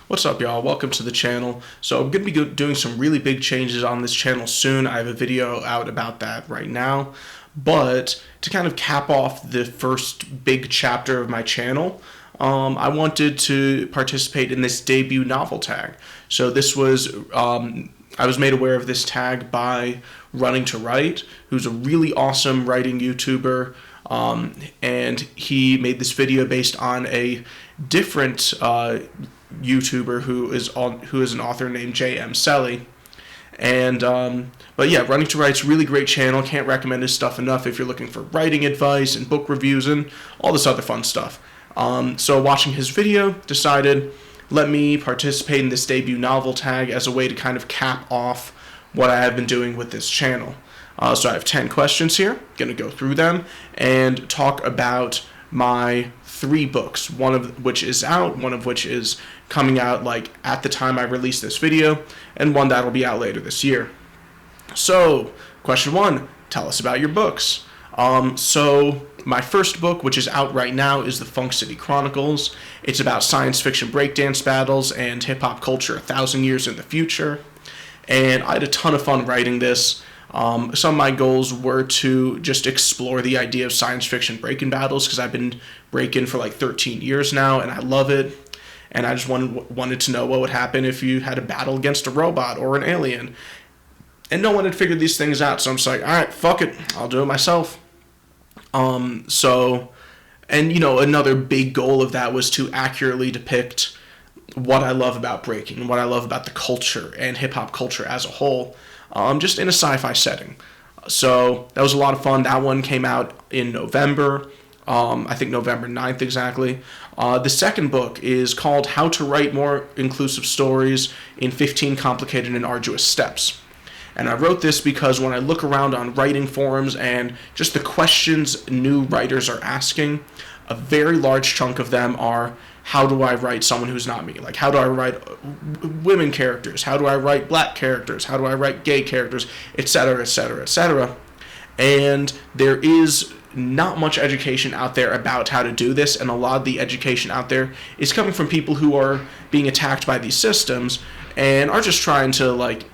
What's up, y'all? Welcome to the channel. So I'm going to be doing some really big changes on this channel soon. I have a video out about that right now. But to kind of cap off the first big chapter of my channel, I wanted to participate in this debut novel tag. So this was, I was made aware of this tag by Running to Write, who's a really awesome writing YouTuber. And he made this video based on a different YouTuber who is an author named J.M. Selly. And but yeah, Running to Write's a really great channel. Can't recommend his stuff enough if you're looking for writing advice and book reviews and all this other fun stuff. So watching his video, decided let me participate in this debut novel tag as a way to kind of cap off what I have been doing with this channel. So I have 10 questions here. Going to go through them and talk about my 3 books, one of which is out, one of which is coming out like at the time I release this video, and one that'll be out later this year. So, question 1, tell us about your books. So my first book, which is out right now, is The Funk City Chronicles. It's about science fiction breakdance battles and hip-hop culture 1,000 years in the future. And I had a ton of fun writing this. Some of my goals were to just explore the idea of science fiction break-in battles, because I've been breaking for like 13 years now, and I love it. And I just wanted to know what would happen if you had a battle against a robot or an alien. And no one had figured these things out, so I'm just like, all right, fuck it, I'll do it myself. And you know, another big goal of that was to accurately depict what I love about breaking, what I love about the culture and hip-hop culture as a whole, just in a sci-fi setting. So that was a lot of fun. That one came out in November, I think November 9th exactly. The second book is called How to Write More Inclusive Stories in 15 Complicated and Arduous Steps. And I wrote this because when I look around on writing forums and just the questions new writers are asking, a very large chunk of them are, how do I write someone who's not me? Like, how do I write women characters? How do I write black characters? How do I write gay characters? Etc., etc., etc. And there is not much education out there about how to do this, and a lot of the education out there is coming from people who are being attacked by these systems and are just trying to, like,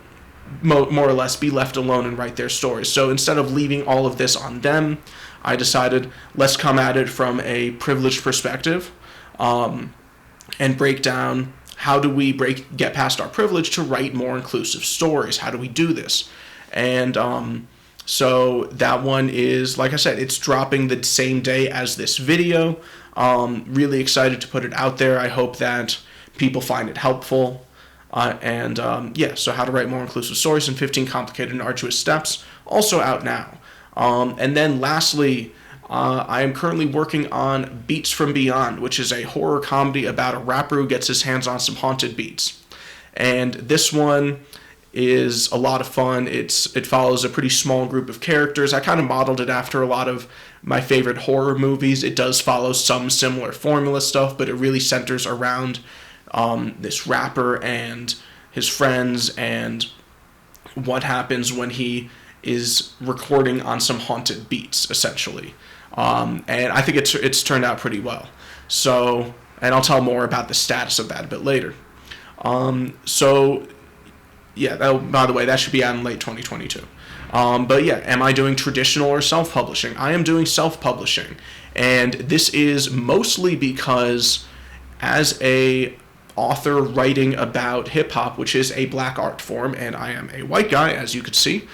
more or less be left alone and write their stories. So instead of leaving all of this on them, I decided let's come at it from a privileged perspective, and break down how do we get past our privilege to write more inclusive stories. How do we do this? And so that one is, like I said, it's dropping the same day as this video. Really excited to put it out there. I hope that people find it helpful. Yeah, so How to Write More Inclusive Stories in 15 Complicated and Arduous Steps, also out now. And then lastly, I am currently working on Beats from Beyond, which is a horror comedy about a rapper who gets his hands on some haunted beats. And this one is a lot of fun. It follows a pretty small group of characters. I kind of modeled it after a lot of my favorite horror movies. It does follow some similar formula stuff, but it really centers around this rapper and his friends and what happens when he is recording on some haunted beats, essentially. And I think it's turned out pretty well. So, and I'll tell more about the status of that a bit later. So, yeah, by the way, that should be out in late 2022. But yeah, am I doing traditional or self-publishing? I am doing self-publishing. And this is mostly because as a author writing about hip-hop, which is a black art form, and I am a white guy, as you could see,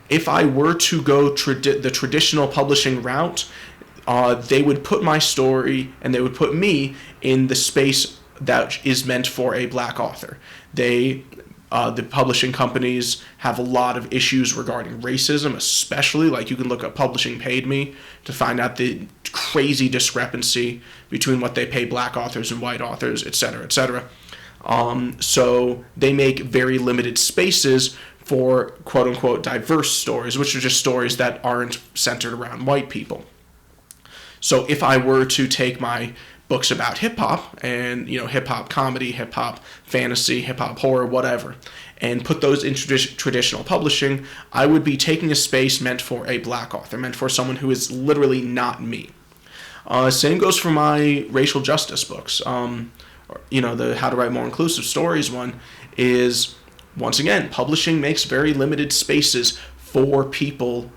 if I were to go the traditional publishing route, they would put my story and they would put me in the space that is meant for a black author. The publishing companies have a lot of issues regarding racism, especially, like you can look up Publishing Paid Me to find out the crazy discrepancy between what they pay black authors and white authors, etc., etc. So they make very limited spaces for quote-unquote diverse stories, which are just stories that aren't centered around white people. So if I were to take my books about hip-hop and, you know, hip-hop comedy, hip-hop fantasy, hip-hop horror, whatever, and put those in traditional publishing, I would be taking a space meant for a black author, meant for someone who is literally not me. Same goes for my racial justice books, the How to Write More Inclusive Stories one, is, once again, publishing makes very limited spaces for people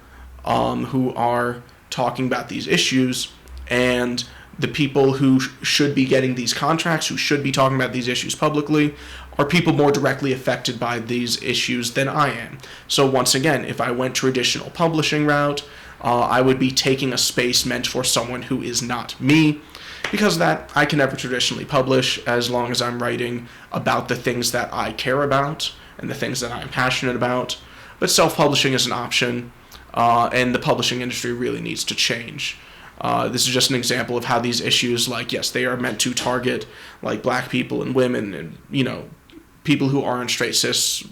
who are talking about these issues, and the people who should be getting these contracts, who should be talking about these issues publicly, are people more directly affected by these issues than I am. So once again, if I went traditional publishing route, I would be taking a space meant for someone who is not me. Because of that, I can never traditionally publish as long as I'm writing about the things that I care about and the things that I'm passionate about. But self-publishing is an option, and the publishing industry really needs to change. This is just an example of how these issues, like, yes, they are meant to target, like, black people and women and, people who aren't straight, cis,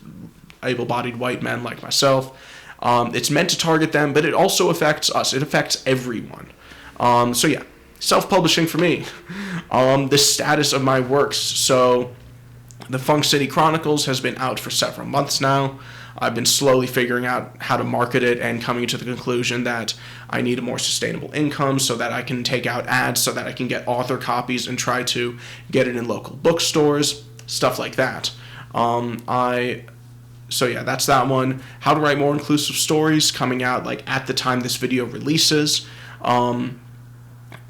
able-bodied white men like myself. It's meant to target them, but it also affects us. It affects everyone. So yeah, self-publishing for me. The status of my works. So the Funk City Chronicles has been out for several months now. I've been slowly figuring out how to market it and coming to the conclusion that I need a more sustainable income so that I can take out ads, so that I can get author copies and try to get it in local bookstores, stuff like that. So yeah, that's that one. How to Write More Inclusive Stories, coming out like at the time this video releases.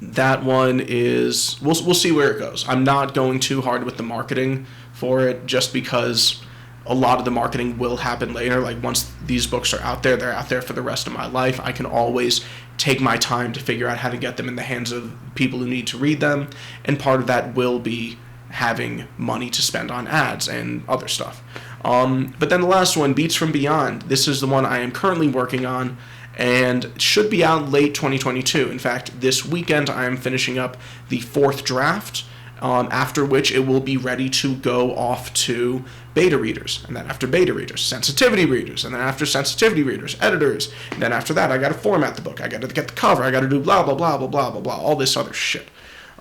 That one is, we'll see where it goes. I'm not going too hard with the marketing for it, just because a lot of the marketing will happen later. Like, once these books are out there, they're out there for the rest of my life. I can always take my time to figure out how to get them in the hands of people who need to read them, and part of that will be having money to spend on ads and other stuff. But then the last one, Beats from Beyond. This is the one I am currently working on, and it should be out late 2022. In fact, this weekend I am finishing up the 4th draft, after which it will be ready to go off to beta readers, and then after beta readers, sensitivity readers, and then after sensitivity readers, editors, and then after that I gotta format the book, I gotta get the cover, I gotta do blah blah blah blah blah blah blah, all this other shit.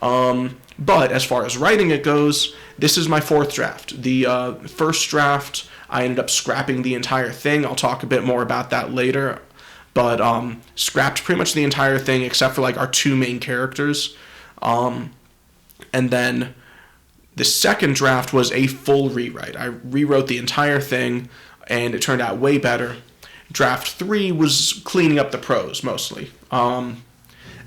But as far as writing it goes, this is my 4th draft. The first draft, I ended up scrapping the entire thing. I'll talk a bit more about that later, but scrapped pretty much the entire thing except for like our 2 main characters. And then the second draft was a full rewrite. I rewrote the entire thing, and it turned out way better. Draft 3 was cleaning up the prose, mostly. And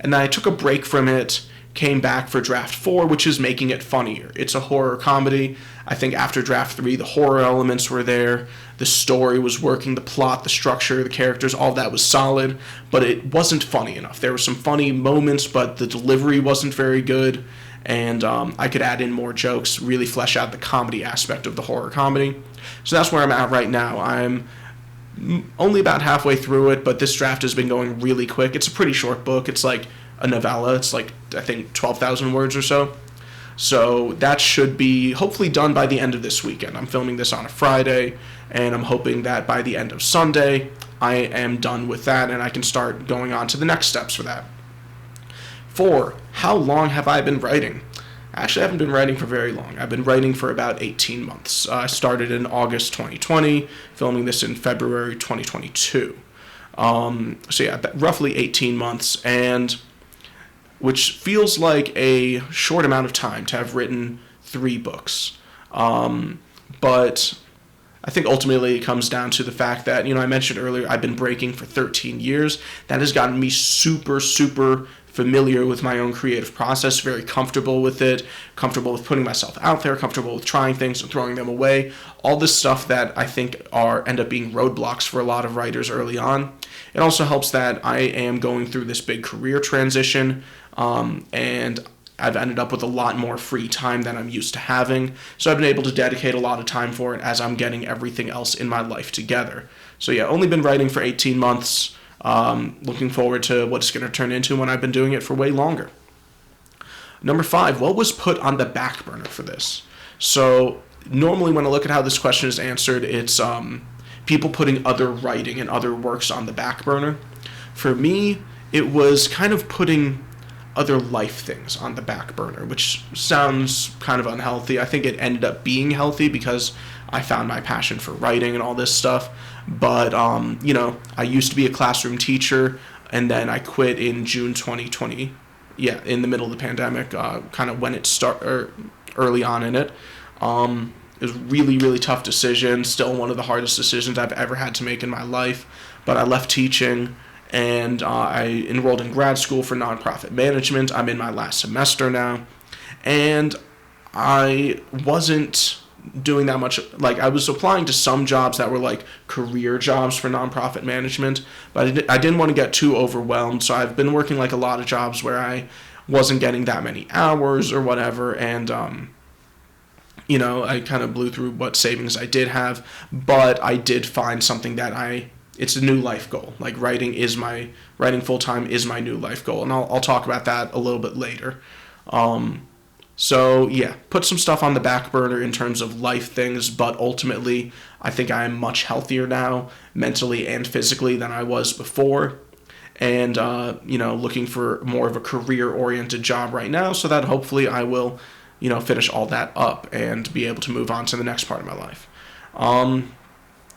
then I took a break from it, came back for draft 4, which is making it funnier. It's a horror comedy. I think after draft 3, the horror elements were there, the story was working, the plot, the structure, the characters, all that was solid, but it wasn't funny enough. There were some funny moments, but the delivery wasn't very good, and I could add in more jokes, really flesh out the comedy aspect of the horror comedy. So that's where I'm at right now. I'm only about halfway through it, but this draft has been going really quick. It's a pretty short book. It's like a novella. It's like, I think, 12,000 words or so. So that should be hopefully done by the end of this weekend. I'm filming this on a Friday, and I'm hoping that by the end of Sunday, I am done with that, and I can start going on to the next steps for that. 4, how long have I been writing? Actually, I haven't been writing for very long. I've been writing for about 18 months. I started in August 2020, filming this in February 2022. So yeah, roughly 18 months, and which feels like a short amount of time to have written 3 books. But I think ultimately it comes down to the fact that, I mentioned earlier, I've been breaking for 13 years. That has gotten me super, super familiar with my own creative process, very comfortable with it, comfortable with putting myself out there, comfortable with trying things and throwing them away. All this stuff that I think end up being roadblocks for a lot of writers early on. It also helps that I am going through this big career transition, and I've ended up with a lot more free time than I'm used to having. So I've been able to dedicate a lot of time for it as I'm getting everything else in my life together. So yeah, only been writing for 18 months. Looking forward to what it's going to turn into when I've been doing it for way longer. Number 5, what was put on the back burner for this? So normally when I look at how this question is answered, it's people putting other writing and other works on the back burner. For me, it was kind of putting other life things on the back burner, which sounds kind of unhealthy. I think it ended up being healthy because I found my passion for writing and all this stuff. But, I used to be a classroom teacher, and then I quit in June 2020. Yeah, in the middle of the pandemic, kind of when it started, or early on in it. It was really, really tough decision. Still one of the hardest decisions I've ever had to make in my life. But I left teaching and I enrolled in grad school for nonprofit management. I'm in my last semester now. And I wasn't doing that much. Like, I was applying to some jobs that were like career jobs for nonprofit management, but I didn't want to get too overwhelmed. So I've been working like a lot of jobs where I wasn't getting that many hours or whatever. And, I kind of blew through what savings I did have, but I did find something that it's a new life goal. Like writing full time is my new life goal. And I'll talk about that a little bit later. So yeah, put some stuff on the back burner in terms of life things, but ultimately I think I am much healthier now, mentally and physically, than I was before. And, looking for more of a career-oriented job right now so that hopefully I will, finish all that up and be able to move on to the next part of my life.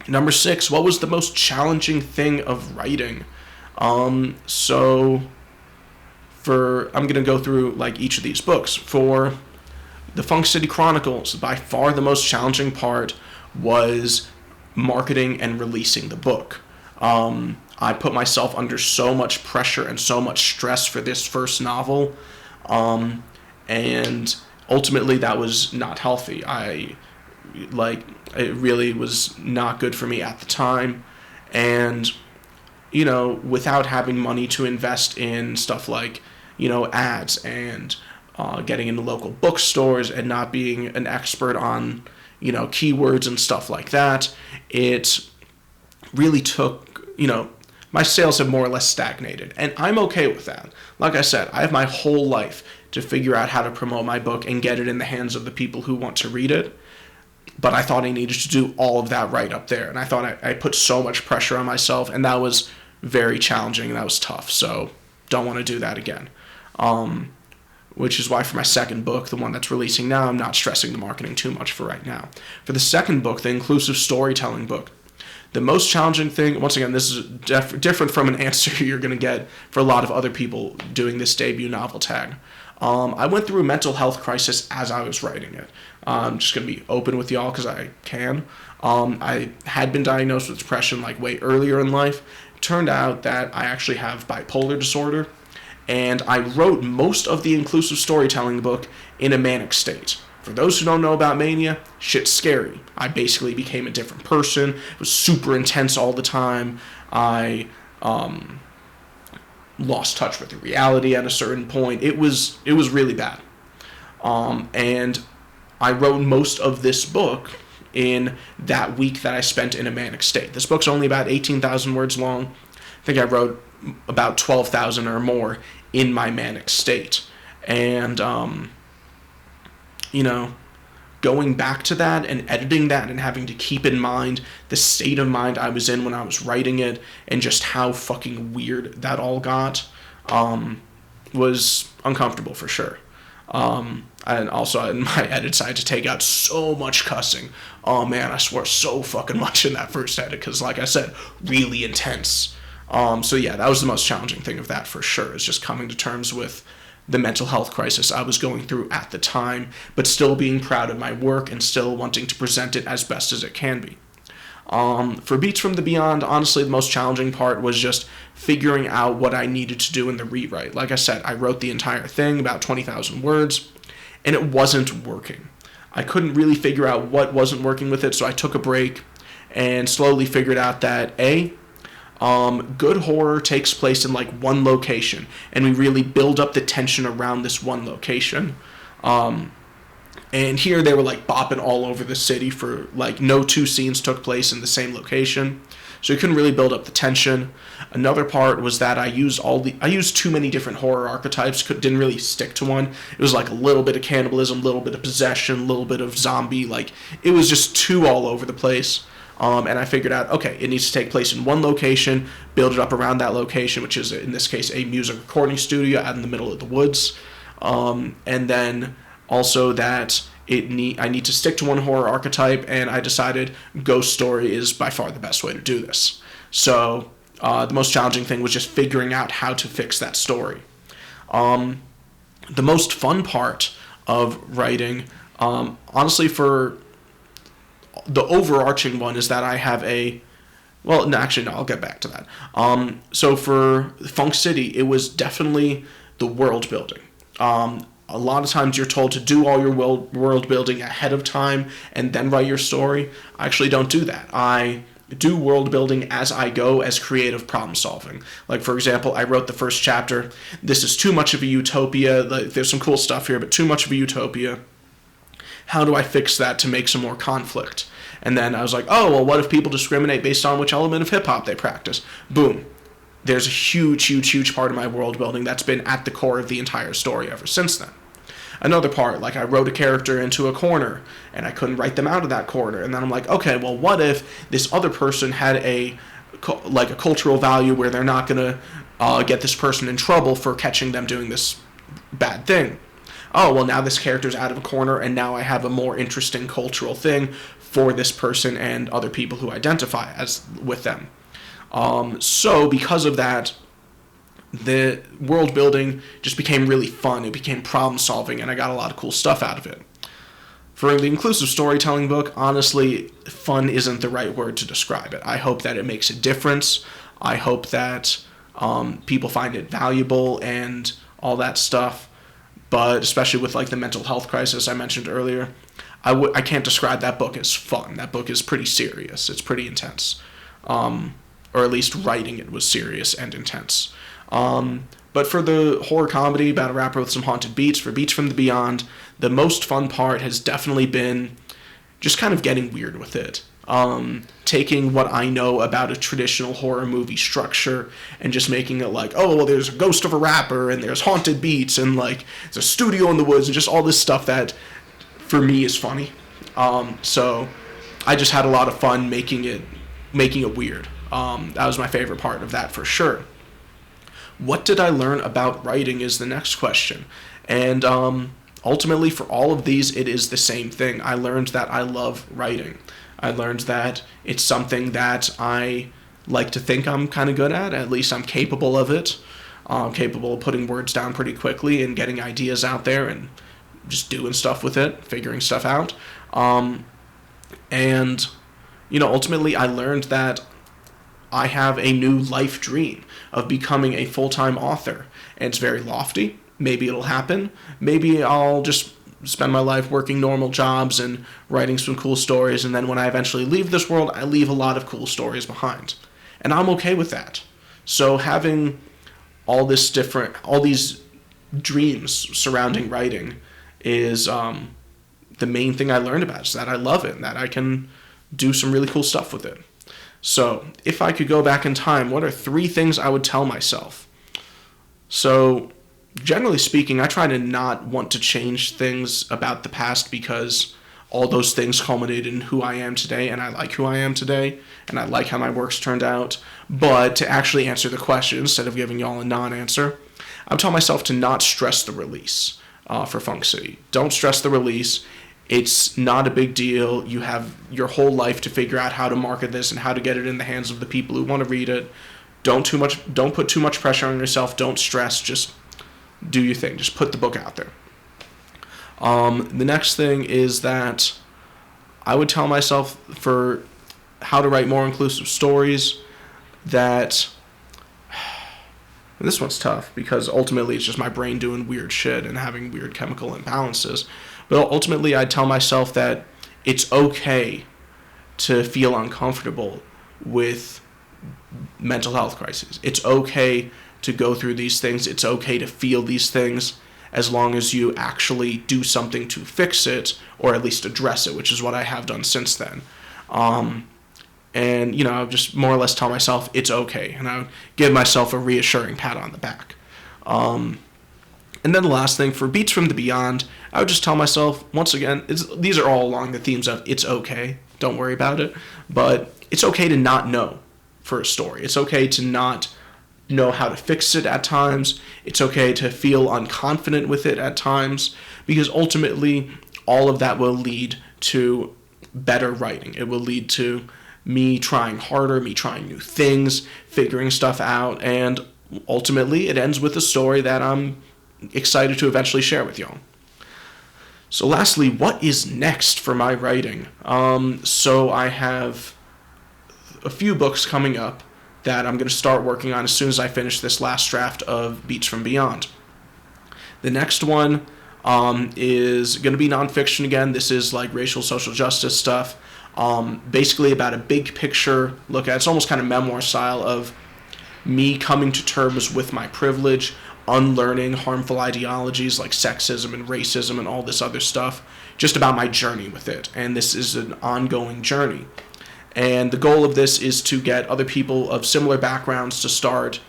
Number 6, what was the most challenging thing of writing? I'm going to go through like each of these books. For the Funk City Chronicles, by far the most challenging part was marketing and releasing the book. I put myself under so much pressure and so much stress for this first novel, and ultimately that was not healthy. It really was not good for me at the time, and without having money to invest in stuff like ads and getting into local bookstores and not being an expert on keywords and stuff like that, it really took my sales have more or less stagnated, and I'm okay with that. Like I said, I have my whole life to figure out how to promote my book and get it in the hands of the people who want to read it. But I thought I needed to do all of that right up there, and I thought I put so much pressure on myself, and that was very challenging, and that was tough, so don't want to do that again. Which is why for my second book, the one that's releasing now, I'm not stressing the marketing too much for right now. For the second book, the inclusive storytelling book, the most challenging thing, once again, this is different from an answer you're going to get for a lot of other people doing this debut novel tag. I went through a mental health crisis as I was writing it. I'm just going to be open with y'all because I can. I had been diagnosed with depression like way earlier in life. It turned out that I actually have bipolar disorder, and I wrote most of the inclusive storytelling book in a manic state. For those who don't know about mania, shit's scary. I basically became a different person. It was super intense all the time. I lost touch with the reality at a certain point. It was really bad. And I wrote most of this book in that week that I spent in a manic state. This book's only about 18,000 words long. I think I wrote about 12,000 or more in my manic state. And, going back to that and editing that and having to keep in mind the state of mind I was in when I was writing it and just how fucking weird that all got, was uncomfortable for sure. And also in my edits I had to take out so much cussing. Oh man, I swore so fucking much in that first edit because, like I said, really intense. So yeah, that was the most challenging thing of that for sure, is just coming to terms with the mental health crisis I was going through at the time, but still being proud of my work and still wanting to present it as best as it can be. For Beats from the Beyond, honestly, the most challenging part was just figuring out what I needed to do in the rewrite. Like I said, I wrote the entire thing, about 20,000 words, and it wasn't working. I couldn't really figure out what wasn't working with it, so I took a break and slowly figured out that good horror takes place in like one location, and we really build up the tension around this one location. And here they were like bopping all over the city for like no two scenes took place in the same location, so you couldn't really build up the tension. Another part was that I used too many different horror archetypes, didn't really stick to one. It was like a little bit of cannibalism, a little bit of possession, a little bit of zombie, like it was just too all over the place. And I figured out, okay, it needs to take place in one location, build it up around that location, which is, in this case, a music recording studio out in the middle of the woods. And then also that I need to stick to one horror archetype, and I decided ghost story is by far the best way to do this. So the most challenging thing was just figuring out how to fix that story. The most fun part of writing Honestly, for the overarching one is that I have a well, no, actually, no, I'll get back to that. So for Funk City, it was definitely the world building. A lot of times you're told to do all your world building ahead of time and then write your story. I actually don't do that. I do world building as I go, as creative problem solving. Like, for example, I wrote the first chapter. This is too much of a utopia. Like, there's some cool stuff here, but too much of a utopia. How do I fix that to make some more conflict? And then I was like, oh, well, what if people discriminate based on which element of hip-hop they practice? Boom. There's a huge, huge, huge part of my world building that's been at the core of the entire story ever since then. Another part, like I wrote a character into a corner, and I couldn't write them out of that corner. And then I'm like, okay, well, what if this other person had a cultural value where they're not going to get this person in trouble for catching them doing this bad thing? Oh, well, now this character's out of a corner, and now I have a more interesting cultural thing for this person and other people who identify as with them. So because of that, the world building just became really fun. It became problem solving, and I got a lot of cool stuff out of it. For the inclusive storytelling book, honestly, fun isn't the right word to describe it. I hope that it makes a difference. I hope that people find it valuable and all that stuff. But especially with like the mental health crisis I mentioned earlier, I can't describe that book as fun. That book is pretty serious. It's pretty intense. Or at least writing it was serious and intense. But for the horror comedy about a rapper with some haunted beats, for Beats from the Beyond, the most fun part has definitely been just kind of getting weird with it. Taking what I know about a traditional horror movie structure and just making it like, oh, well, there's a ghost of a rapper and there's haunted beats and like there's a studio in the woods and just all this stuff that for me is funny. So I just had a lot of fun making it weird. That was my favorite part of that for sure. What did I learn about writing is the next question. And ultimately for all of these, it is the same thing. I learned that I love writing. I learned that it's something that I like to think I'm kind of good at least I'm capable of it. I'm capable of putting words down pretty quickly and getting ideas out there and just doing stuff with it, figuring stuff out. And, ultimately I learned that I have a new life dream of becoming a full-time author. And it's very lofty. Maybe it'll happen. Maybe I'll just spend my life working normal jobs and writing some cool stories, and then when I eventually leave this world, I leave a lot of cool stories behind. And I'm okay with that. So having all these dreams surrounding writing is the main thing I learned about, is that I love it and that I can do some really cool stuff with it. So if I could go back in time, what are 3 things I would tell myself? So generally speaking, I try to not want to change things about the past because all those things culminated in who I am today, and I like who I am today, and I like how my work's turned out. But to actually answer the question, instead of giving y'all a non-answer, I would tell myself to not stress the release for Funk City. Don't stress the release. It's not a big deal. You have your whole life to figure out how to market this and how to get it in the hands of the people who want to read it. Don't put too much pressure on yourself. Don't stress. Just do your thing. Just put the book out there. The next thing is that I would tell myself for how to write more inclusive stories that this one's tough because ultimately it's just my brain doing weird shit and having weird chemical imbalances. But ultimately I'd tell myself that it's okay to feel uncomfortable with mental health crises. It's okay to go through these things. It's okay to feel these things as long as you actually do something to fix it or at least address it, which is what I have done since then. And, I would just more or less tell myself it's okay. And I would give myself a reassuring pat on the back. And then the last thing, for Beats from the Beyond, I would just tell myself, once again, these are all along the themes of it's okay, don't worry about it. But it's okay to not know for a story. It's okay to not know how to fix it at times. It's okay to feel unconfident with it at times, because ultimately all of that will lead to better writing. It will lead to me trying harder, me trying new things, figuring stuff out, and ultimately it ends with a story that I'm excited to eventually share with y'all. So lastly, what is next for my writing? So I have a few books coming up that I'm going to start working on as soon as I finish this last draft of Beats from Beyond. The next one is going to be nonfiction again. This is like racial social justice stuff. Basically about a big picture look at, it's almost kind of memoir style of me coming to terms with my privilege, unlearning harmful ideologies like sexism and racism and all this other stuff, just about my journey with it. And this is an ongoing journey. And the goal of this is to get other people of similar backgrounds to start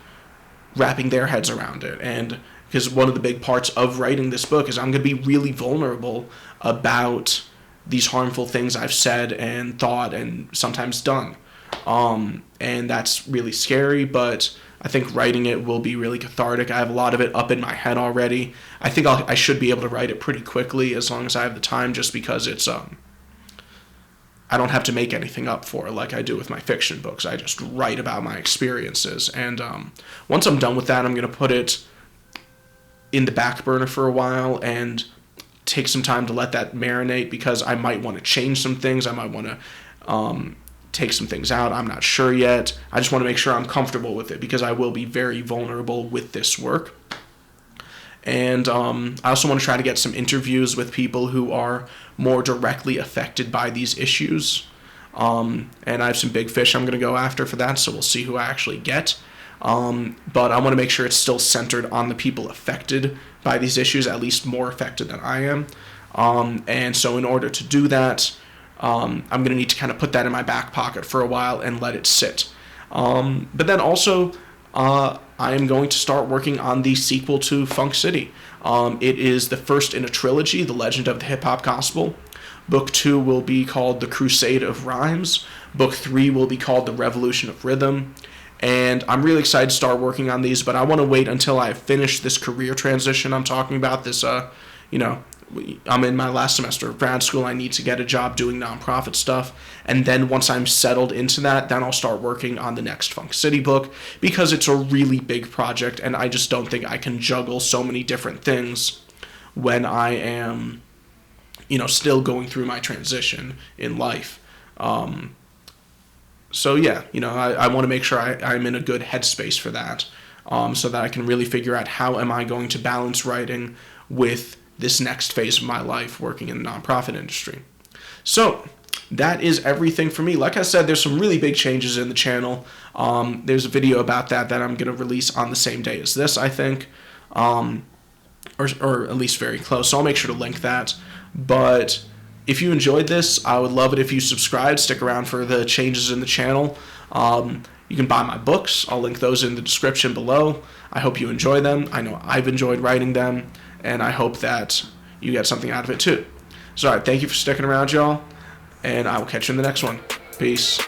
wrapping their heads around it. And because one of the big parts of writing this book is I'm going to be really vulnerable about these harmful things I've said and thought and sometimes done. And that's really scary, but I think writing it will be really cathartic. I have a lot of it up in my head already. I think I should be able to write it pretty quickly as long as I have the time, just because it's I don't have to make anything up for it like I do with my fiction books. I just write about my experiences. And once I'm done with that, I'm going to put it in the back burner for a while and take some time to let that marinate, because I might want to change some things. I might want to take some things out. I'm not sure yet. I just want to make sure I'm comfortable with it, because I will be very vulnerable with this work. And I also want to try to get some interviews with people who are more directly affected by these issues. And I have some big fish I'm going to go after for that, so we'll see who I actually get. But I want to make sure it's still centered on the people affected by these issues, at least more affected than I am. And so in order to do that, I'm going to need to kind of put that in my back pocket for a while and let it sit. But then also, I am going to start working on the sequel to Funk City. It is the first in a trilogy, The Legend of the Hip Hop Gospel. Book 2 will be called The Crusade of Rhymes. Book 3 will be called The Revolution of Rhythm. And I'm really excited to start working on these, but I want to wait until I finish this career transition I'm talking about. This, I'm in my last semester of grad school. I need to get a job doing nonprofit stuff. And then once I'm settled into that, then I'll start working on the next Funk City book, because it's a really big project, and I just don't think I can juggle so many different things when I am, still going through my transition in life. So yeah, I want to make sure I'm in a good headspace for that, so that I can really figure out how am I going to balance writing with this next phase of my life working in the nonprofit industry. So that is everything for me. Like I said, there's some really big changes in the channel. There's a video about that I'm going to release on the same day as this, I think, or at least very close. So I'll make sure to link that. But if you enjoyed this, I would love it if you subscribe, stick around for the changes in the channel. You can buy my books. I'll link those in the description below. I hope you enjoy them. I know I've enjoyed writing them, and I hope that you get something out of it too. So, all right, thank you for sticking around, y'all, and I will catch you in the next one. Peace.